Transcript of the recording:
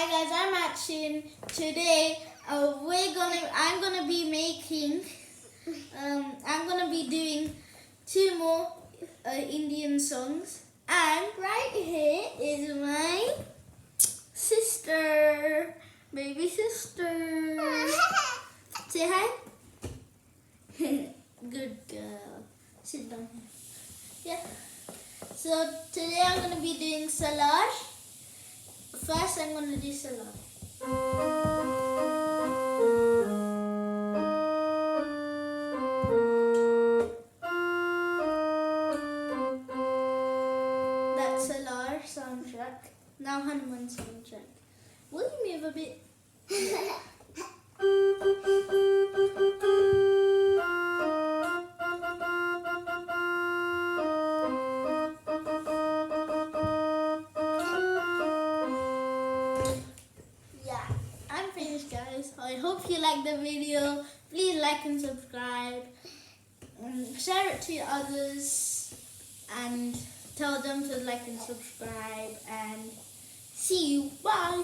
guys, I'm Action. Today I'm gonna be making I'm gonna be doing two more Indian songs, and right here is my sister, baby sister. Say hi. Good girl. Sit down here. Yeah. So today I'm gonna be doing Salaar. First, I'm going to do Salaar. That's Salaar soundtrack. Now Hanuman soundtrack. Will you move a bit? I'm finished, guys. I hope you liked the video. Please like and subscribe. Share it to others and tell them to like and subscribe. And see you. Bye.